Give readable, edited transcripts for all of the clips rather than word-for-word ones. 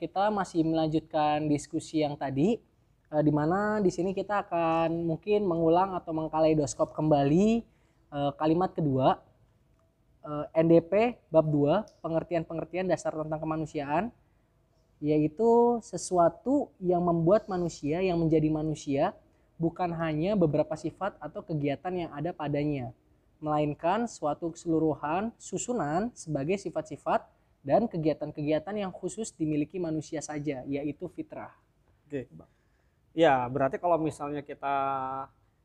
kita masih melanjutkan diskusi yang tadi, di mana di sini kita akan mungkin mengulang atau mengkaleidoskop kembali kalimat kedua, NDP bab 2, pengertian-pengertian dasar tentang kemanusiaan, yaitu sesuatu yang membuat manusia yang menjadi manusia bukan hanya beberapa sifat atau kegiatan yang ada padanya, melainkan suatu keseluruhan susunan sebagai sifat-sifat dan kegiatan-kegiatan yang khusus dimiliki manusia saja, yaitu fitrah. Oke. Ya, berarti kalau misalnya kita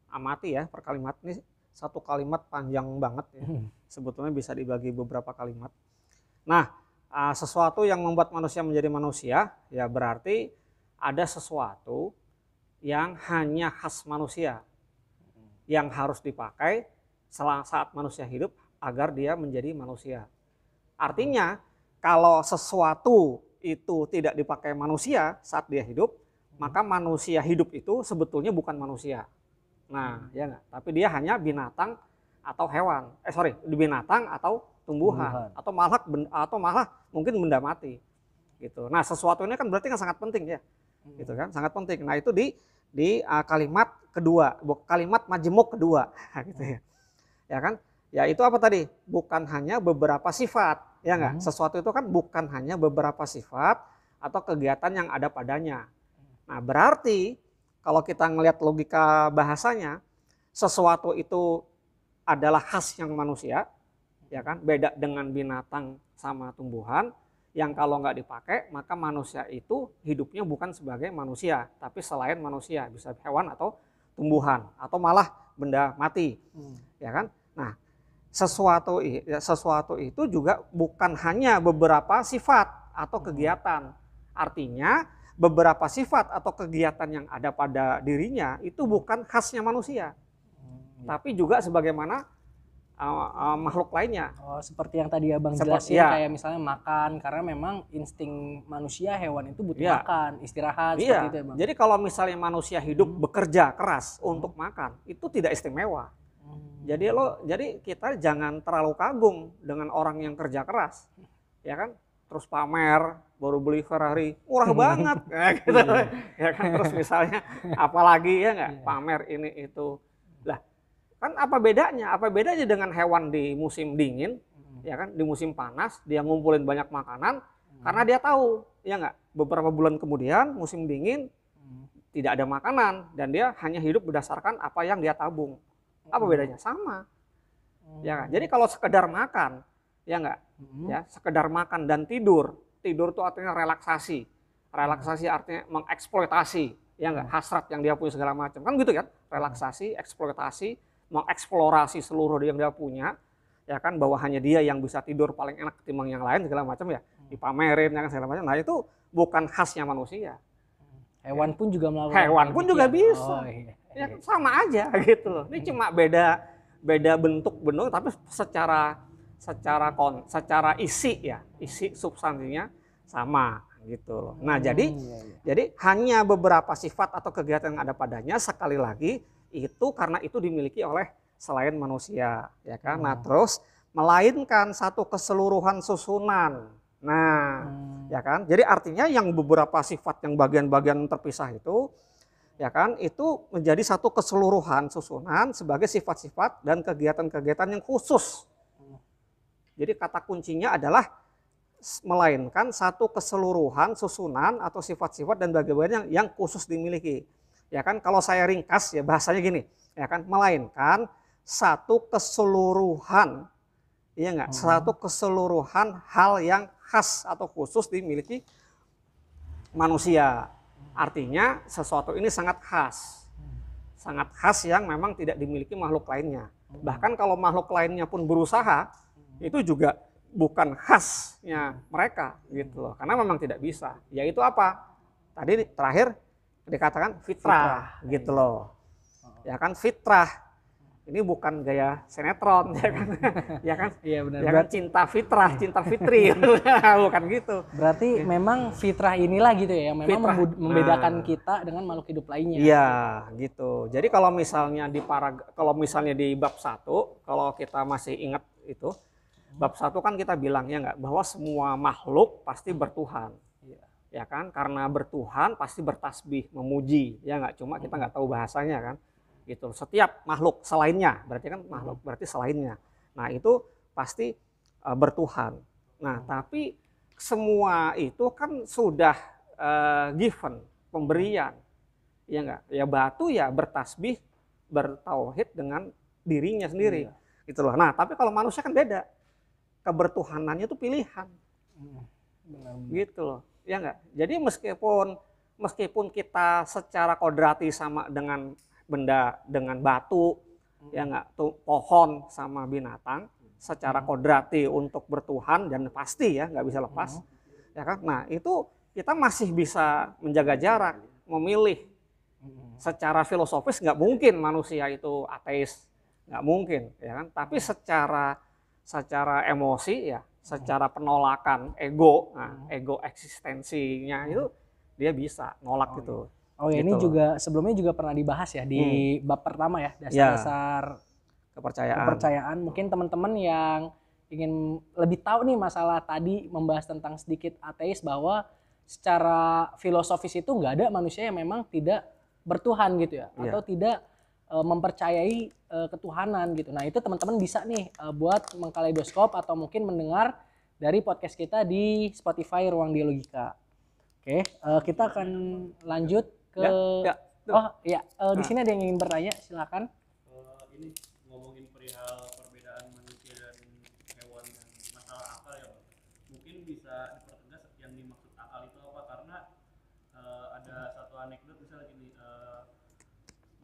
amati ya per kalimat ini, satu kalimat panjang banget ya. Sebetulnya bisa dibagi beberapa kalimat. Nah, sesuatu yang membuat manusia menjadi manusia, ya berarti ada sesuatu yang hanya khas manusia, yang harus dipakai saat manusia hidup agar dia menjadi manusia. Artinya, kalau sesuatu itu tidak dipakai manusia saat dia hidup, maka manusia hidup itu sebetulnya bukan manusia. Nah, ya enggak? Tapi dia hanya binatang atau hewan. Binatang atau tumbuhan. Atau malah mungkin benda mati. Gitu. Nah, sesuatu ini kan berarti kan sangat penting ya. Gitu kan? Sangat penting. Nah, itu di kalimat kedua, kalimat majemuk kedua, gitu ya. Ya kan? Ya itu apa tadi? Bukan hanya beberapa sifat, ya enggak? Sesuatu itu kan bukan hanya beberapa sifat atau kegiatan yang ada padanya. Nah, berarti kalau kita ngelihat logika bahasanya, sesuatu itu adalah khas yang manusia, ya kan? Beda dengan binatang sama tumbuhan, yang kalau nggak dipakai, maka manusia itu hidupnya bukan sebagai manusia, tapi selain manusia, bisa hewan atau tumbuhan, atau malah benda mati, ya kan? Nah, sesuatu itu juga bukan hanya beberapa sifat atau kegiatan. Artinya beberapa sifat atau kegiatan yang ada pada dirinya itu bukan khasnya manusia, tapi juga sebagaimana makhluk lainnya. Oh, seperti yang tadi Abang jelasin, kayak misalnya makan, karena memang insting manusia hewan itu butuh makan, istirahat, seperti itu ya Bang. Jadi kalau misalnya manusia hidup bekerja keras untuk makan, itu tidak istimewa. Jadi kita jangan terlalu kagum dengan orang yang kerja keras, ya kan? Terus pamer, baru beli Ferrari, murah banget, ya gitu. Ya kan, terus misalnya apalagi ya nggak, pamer ini itu. Lah, kan apa bedanya? Apa bedanya dengan hewan di musim dingin, ya kan? Di musim panas dia ngumpulin banyak makanan karena dia tahu, ya nggak? Beberapa bulan kemudian musim dingin tidak ada makanan dan dia hanya hidup berdasarkan apa yang dia tabung. Apa bedanya? Sama. Ya kan? Jadi kalau sekedar makan, ya enggak, ya sekedar makan dan tidur itu artinya relaksasi artinya mengeksploitasi, ya enggak, hasrat yang dia punya segala macam, kan gitu kan, relaksasi, eksploitasi, mengeksplorasi seluruh yang dia punya, ya kan, bahwa hanya dia yang bisa tidur paling enak ketimbang yang lain segala macam, ya dipamerin, ya kan, segala macam. Nah itu bukan khasnya manusia. Hewan pun juga melakukan, hewan pun juga bisa. Ya sama aja gitu loh. Ini cuma beda bentuk tapi secara isi substansinya sama gitu loh. Nah, jadi hanya beberapa sifat atau kegiatan yang ada padanya, sekali lagi itu karena itu dimiliki oleh selain manusia, ya kan. Nah, terus melainkan satu keseluruhan susunan. Nah, ya kan. Jadi artinya yang beberapa sifat yang bagian-bagian terpisah itu, ya kan, itu menjadi satu keseluruhan susunan sebagai sifat-sifat dan kegiatan-kegiatan yang khusus. Jadi kata kuncinya adalah melainkan satu keseluruhan susunan atau sifat-sifat dan bagian-bagian yang khusus dimiliki. Ya kan, kalau saya ringkas ya bahasanya gini, ya kan, melainkan satu keseluruhan, iya enggak, satu keseluruhan hal yang khas atau khusus dimiliki manusia. Artinya sesuatu ini sangat khas yang memang tidak dimiliki makhluk lainnya. Bahkan kalau makhluk lainnya pun berusaha, itu juga bukan khasnya mereka gitu loh, karena memang tidak bisa. Yaitu apa? Tadi terakhir dikatakan fitrah gitu loh. Ya kan, fitrah. Ini bukan gaya sinetron, ya kan? Ya kan? Iya benar. Ya kan, cinta fitrah, cinta fitri, bukan gitu. Berarti memang fitrah inilah gitu ya, yang memang membedakan kita dengan makhluk hidup lainnya. Iya, gitu. Jadi kalau misalnya di bab 1, kalau kita masih ingat itu, bab 1 kan kita bilang ya enggak, bahwa semua makhluk pasti bertuhan. ya kan? Karena bertuhan pasti bertasbih, memuji, ya nggak? Cuma kita nggak tahu bahasanya kan, gitu. Setiap makhluk selainnya, berarti kan makhluk berarti selainnya. Nah itu pasti bertuhan. Nah tapi semua itu kan sudah given, pemberian, ya nggak? Ya batu ya bertasbih, bertauhid dengan dirinya sendiri, gitu loh. Nah tapi kalau manusia kan beda, kebertuhanannya itu pilihan. Gitu loh, ya enggak? Jadi meskipun kita secara kodrati sama dengan benda, dengan batu, ya enggak, tuh pohon sama binatang, secara kodrati untuk bertuhan dan pasti ya nggak bisa lepas, ya kan? Nah itu kita masih bisa menjaga jarak, memilih. Secara filosofis nggak mungkin manusia itu ateis, nggak mungkin, ya kan? Tapi secara emosi ya, secara penolakan ego, nah, ego eksistensinya itu dia bisa nolak gitu. Oh ya, gitu ini loh. juga sebelumnya juga pernah dibahas ya di bab pertama ya, dasar-dasar kepercayaan. Mungkin teman-teman yang ingin lebih tahu nih masalah tadi, membahas tentang sedikit ateis, bahwa secara filosofis itu nggak ada manusia yang memang tidak bertuhan gitu ya, atau tidak mempercayai ketuhanan gitu. Nah itu teman-teman bisa nih buat mengkaleidoskop atau mungkin mendengar dari podcast kita di Spotify Ruang Dialogika. Oke, kita akan lanjut ke di sini ada yang ingin bertanya, silakan. Ini ngomongin perihal perbedaan manusia dan hewan dan masalah akal ya Bang. Mungkin bisa dipertegas yang dimaksud akal itu apa, karena ada satu anekdot misalnya gini,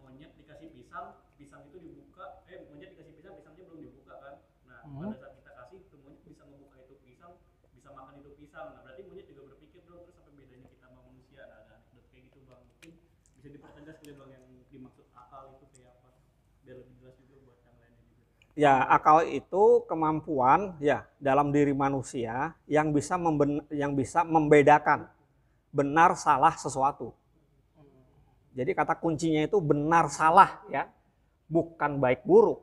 monyet dikasih pisang, pisang itu dibuka, monyet dikasih pisang, pisangnya belum dibuka kan. Nah pada saat kita kasih itu monyet bisa membuka itu pisang, bisa makan itu pisang. Nah berarti monyet juga berpikir dong, terus apa bedanya kita sama manusia. Nah ada anekdot kayak gitu Bang, mungkin bisa dipertegas kali Bang yang dimaksud akal itu kayak apa, biar lebih jelas juga buat yang lainnya juga. Ya, akal itu kemampuan ya dalam diri manusia yang bisa membedakan benar salah sesuatu. Jadi kata kuncinya itu benar salah ya, bukan baik buruk.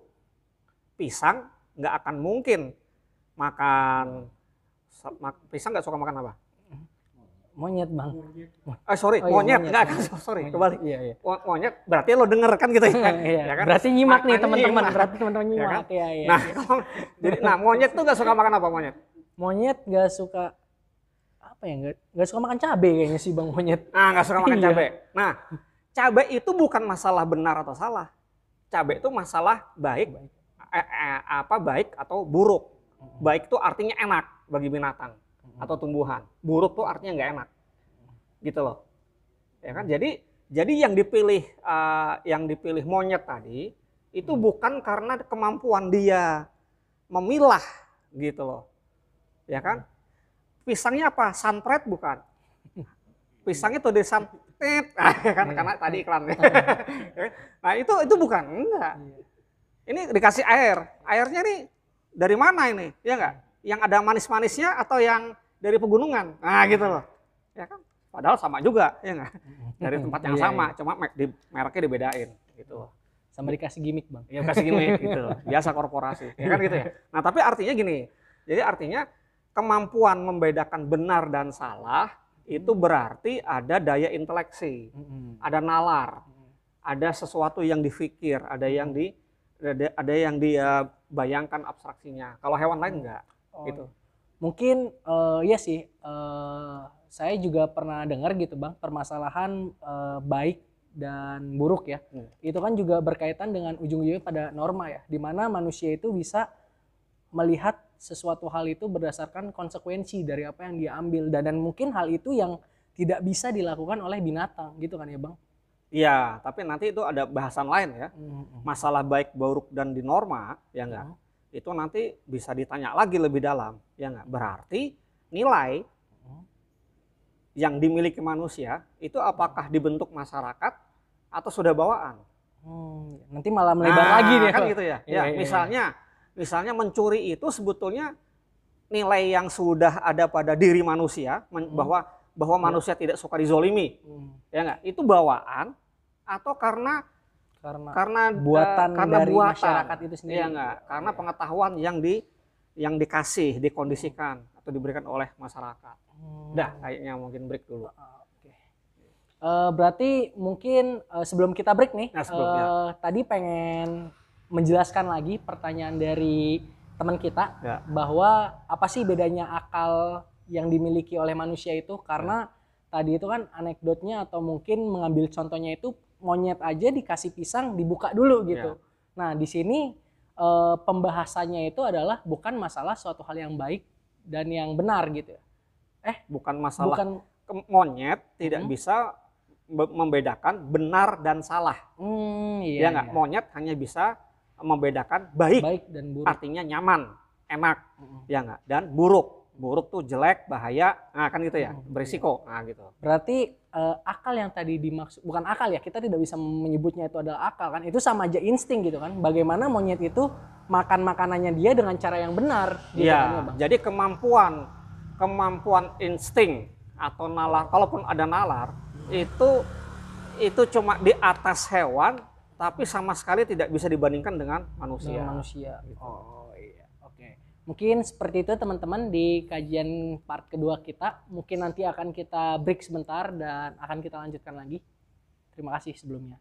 Pisang nggak akan mungkin makan, pisang nggak suka makan apa? Monyet Bang. Monyet nggak akan, kebalik. Iya. Monyet berarti lo denger kan gitu ya? Ya kan? Berarti nyimak nih Makanya teman-teman, nyimak. berarti teman-teman Ya nyimak. kan? Iya. Nah, monyet tuh nggak suka makan apa monyet? Monyet nggak suka apa ya? Nggak suka makan cabai kayaknya sih Bang monyet. Nah, nggak suka makan Iya. cabai. Nah, cabai itu bukan masalah benar atau salah. Cabai itu masalah baik, baik atau buruk. Baik itu artinya enak bagi binatang atau tumbuhan. Buruk tuh artinya nggak enak. Gitu loh. Ya kan? Jadi yang dipilih monyet tadi itu bukan karena kemampuan dia memilah gitu loh. Ya kan? Pisangnya apa? Santet bukan. Pisangnya tuh disantet, kan karena tadi iklannya. Nah itu bukan, enggak. Ini dikasih air, airnya nih dari mana ini, ya enggak? Yang ada manis-manisnya atau yang dari pegunungan, nah gitu loh, ya kan? Padahal sama juga, ya enggak? Dari tempat yang sama, cuma mereknya dibedain, gitu loh. Sama dikasih gimmick Bang. Ya kasih gimmick gitu loh, biasa korporasi, ya kan gitu ya. Nah tapi artinya gini, jadi artinya kemampuan membedakan benar dan salah itu berarti ada daya inteleksi, ada nalar, ada sesuatu yang dipikir, ada yang dia bayangkan abstraksinya. Kalau hewan lain enggak, gitu. Mungkin ya sih, saya juga pernah dengar gitu Bang, permasalahan baik dan buruk ya. Itu kan juga berkaitan dengan ujung-ujungnya pada norma ya, di mana manusia itu bisa melihat sesuatu hal itu berdasarkan konsekuensi dari apa yang dia ambil, dan mungkin hal itu yang tidak bisa dilakukan oleh binatang gitu kan ya Bang? Iya, tapi nanti itu ada bahasan lain ya. Masalah baik, buruk dan di norma, ya enggak? Itu nanti bisa ditanya lagi lebih dalam, ya enggak? Berarti nilai yang dimiliki manusia itu apakah dibentuk masyarakat atau sudah bawaan? Nanti malah melebar lagi nih kan gitu ya. Iya. Misalnya mencuri itu sebetulnya nilai yang sudah ada pada diri manusia, bahwa manusia tidak suka dizolimi, ya enggak? Itu bawaan atau karena buatan dari buatan masyarakat itu sendiri, ya enggak? Karena pengetahuan yang dikasih, dikondisikan. atau diberikan oleh masyarakat. Dah, kayaknya mungkin break dulu. Oke. Berarti mungkin sebelum kita break nih, Nah, sebelumnya. tadi pengen menjelaskan lagi pertanyaan dari teman kita Ya. bahwa apa sih bedanya akal yang dimiliki oleh manusia itu, karena tadi itu kan anekdotnya atau mungkin mengambil contohnya itu monyet aja dikasih pisang dibuka dulu gitu. Nah di sini pembahasannya itu adalah bukan masalah suatu hal yang baik dan yang benar gitu. Bukan masalah Bukan. monyet tidak bisa membedakan benar dan salah. Iya, Ya nggak, monyet hanya bisa membedakan baik, baik dan buruk. artinya nyaman, enak, ya nggak, dan buruk. Buruk tuh jelek, bahaya, nah kan gitu ya, berisiko, nah gitu. Berarti akal yang tadi dimaksud, bukan akal ya, kita tidak bisa menyebutnya itu adalah akal kan, itu sama aja insting gitu kan. Bagaimana monyet itu makan makanannya dia dengan cara yang benar gitu kan ya, Ya, Bang? jadi kemampuan insting atau nalar, kalaupun ada nalar, itu cuma di atas hewan, tapi sama sekali tidak bisa dibandingkan dengan manusia. Dengan manusia. Gitu. Oh iya, oke. Mungkin seperti itu teman-teman di kajian part kedua kita. Mungkin nanti akan kita break sebentar dan akan kita lanjutkan lagi. Terima kasih sebelumnya.